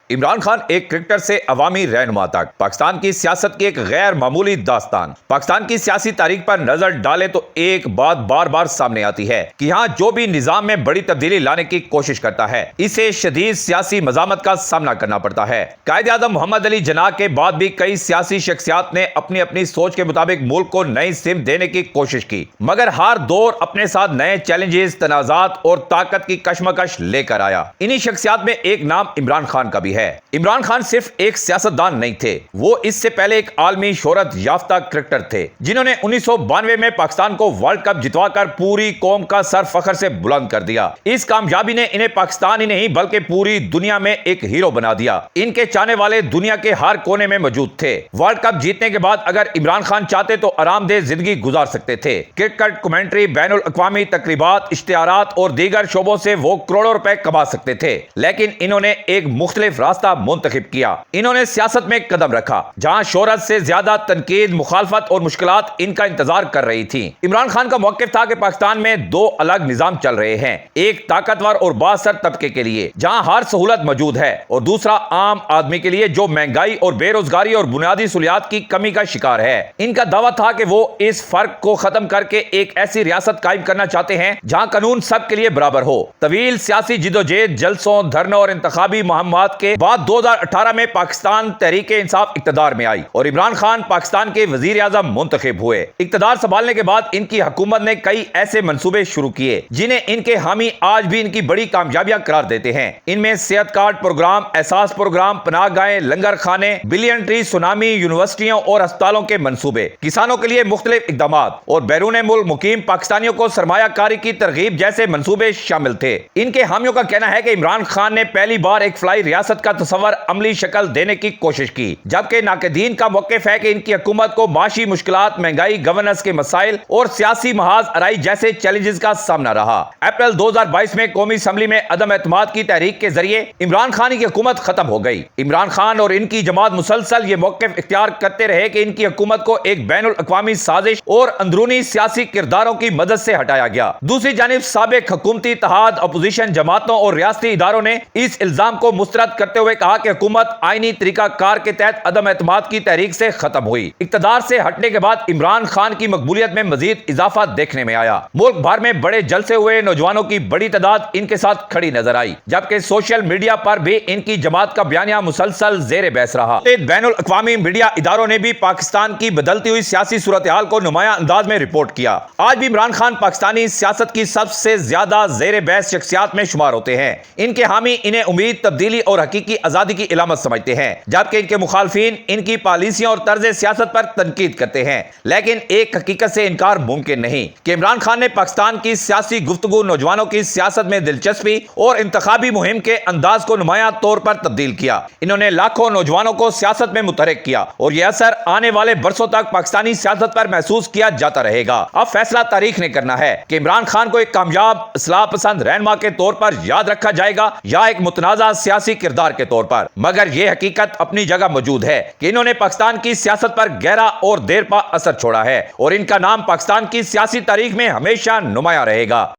عمران خان ایک کرکٹر سے عوامی رہنما تک پاکستان کی سیاست کی ایک غیر معمولی داستان۔ پاکستان کی سیاسی تاریخ پر نظر ڈالے تو ایک بات بار بار سامنے آتی ہے کہ یہاں جو بھی نظام میں بڑی تبدیلی لانے کی کوشش کرتا ہے اسے شدید سیاسی مزاحمت کا سامنا کرنا پڑتا ہے۔ قائد اعظم محمد علی جناح کے بعد بھی کئی سیاسی شخصیات نے اپنی اپنی سوچ کے مطابق ملک کو نئی سمت دینے کی کوشش کی، مگر ہر دور اپنے ساتھ نئے چیلنجز، تنازعات اور طاقت کی کشمکش لے کر آیا۔ انہی شخصیات میں ایک نام عمران خان کا بھی ہے۔ عمران خان صرف ایک سیاستدان نہیں تھے، وہ اس سے پہلے ایک عالمی شہرت یافتہ کرکٹر تھے جنہوں نے 1992 میں پاکستان کو ورلڈ کپ جتوا کر پوری قوم کا سر فخر سے بلند کر دیا۔ اس کامیابی نے انہیں پاکستان ہی نہیں بلکہ پوری دنیا میں ایک ہیرو بنا دیا۔ ان کے چاہنے والے دنیا کے ہر کونے میں موجود تھے۔ ورلڈ کپ جیتنے کے بعد اگر عمران خان چاہتے تو آرام دہ زندگی گزار سکتے تھے۔ کرکٹ کمنٹری، بین الاقوامی تقریبات، اشتہارات اور دیگر شعبوں سے وہ کروڑوں روپے کما سکتے تھے، لیکن انہوں نے ایک مختلف راستہ منتخب کیا۔ انہوں نے سیاست میں قدم رکھا جہاں شہرت سے زیادہ تنقید، مخالفت اور مشکلات ان کا انتظار کر رہی تھیں۔ عمران خان کا موقف تھا کہ پاکستان میں دو الگ نظام چل رہے ہیں، ایک طاقتور اور بااثر طبقے کے لیے جہاں ہر سہولت موجود ہے، اور دوسرا عام آدمی کے لیے جو مہنگائی اور بے روزگاری اور بنیادی سہولیات کی کمی کا شکار ہے۔ ان کا دعویٰ تھا کہ وہ اس فرق کو ختم کر کے ایک ایسی ریاست قائم کرنا چاہتے ہیں جہاں قانون سب کے لیے برابر ہو۔ طویل سیاسی جدوجہد، جلسوں، دھرنوں اور انتخابی مہمات کے بعد 2018 میں پاکستان تحریک انصاف اقتدار میں آئی اور عمران خان پاکستان کے وزیر اعظم منتخب ہوئے۔ اقتدار سنبھالنے کے بعد ان کی حکومت نے کئی ایسے منصوبے شروع کیے جنہیں ان کے حامی آج بھی ان کی بڑی کامیابیاں قرار دیتے ہیں۔ ان میں صحت کارڈ پروگرام، احساس پروگرام، پناہ گاہیں، لنگر خانے، بلین ٹری، سونامی، یونیورسٹیوں اور اسپتالوں کے منصوبے، کسانوں کے لیے مختلف اقدامات اور بیرون ملک مقیم پاکستانیوں کو سرمایہ کاری کی ترغیب جیسے منصوبے شامل تھے۔ ان کے حامیوں کا کہنا ہے کہ عمران خان نے پہلی بار ایک فلائی ریاست کا تصور عملی شکل دینے کی کوشش کی، جبکہ ناقدین کا موقف ہے کہ ان کی حکومت کو معاشی مشکلات، مہنگائی، گورننس کے مسائل اور سیاسی محاذ آرائی جیسے چیلنجز کا سامنا رہا۔ اپریل 2022 میں قومی اسمبلی میں عدم اعتماد کی تحریک کے ذریعے عمران خان کی حکومت ختم ہو گئی۔ عمران خان اور ان کی جماعت مسلسل یہ موقف اختیار کرتے رہے کہ ان کی حکومت کو ایک بین الاقوامی سازش اور اندرونی سیاسی کرداروں کی مدد سے ہٹایا گیا۔ دوسری جانب سابق حکومتی اتحاد، اپوزیشن جماعتوں اور ریاستی اداروں نے اس الزام کو مسترد کرتے ہوئے کہا کہ حکومت آئینی طریقہ کار کے تحت عدم اعتماد کی تحریک سے ختم ہوئی۔ اقتدار سے ہٹنے کے بعد عمران خان کی مقبولیت میں مزید اضافہ دیکھنے میں آیا۔ ملک بھر میں بڑے جلسے ہوئے، نوجوانوں کی بڑی تعداد ان کے ساتھ کھڑی نظر آئی، جبکہ سوشل میڈیا پر بھی ان کی جماعت کا بیانیہ مسلسل زیر بحث رہا۔ بین الاقوامی میڈیا اداروں نے بھی پاکستان کی بدلتی ہوئی سیاسی صورتحال کو نمایاں انداز میں رپورٹ کیا۔ آج بھی عمران خان پاکستانی سیاست کی سب سے زیادہ زیر بحث شخصیات میں شمار ہوتے ہیں۔ ان کے حامی انہیں امید، تبدیلی اور حقیقی آزادی کی علامت سمجھتے ہیں، جبکہ ان کے مخالفین ان کی پالیسیوں اور طرز سیاست پر تنقید کرتے ہیں۔ لیکن ایک حقیقت سے انکار ممکن نہیں کہ عمران خان نے پاکستان کی سیاسی گفتگو، نوجوانوں کی سیاست میں دلچسپی اور انتخابی مہم کے انداز کو نمایاں طور پر تبدیل کیا۔ انہوں نے لاکھوں نوجوانوں کو سیاست میں متحرک کیا اور یہ اثر آنے والے برسوں تک پاکستانی سیاست پر محسوس کیا جاتا رہے گا۔ اب فیصلہ تاریخ نے کرنا ہے کہ عمران خان کو ایک کامیاب، اصلاح پسند رہنما کے طور پر یاد رکھا جائے گا یا ایک متنازع سیاسی کردار کے طور پر۔ مگر یہ حقیقت اپنی جگہ موجود ہے کہ انہوں نے پاکستان کی سیاست پر گہرا اور دیر پا اثر چھوڑا ہے اور ان کا نام پاکستان کی سیاسی تاریخ میں ہمیشہ نمایاں رہے گا۔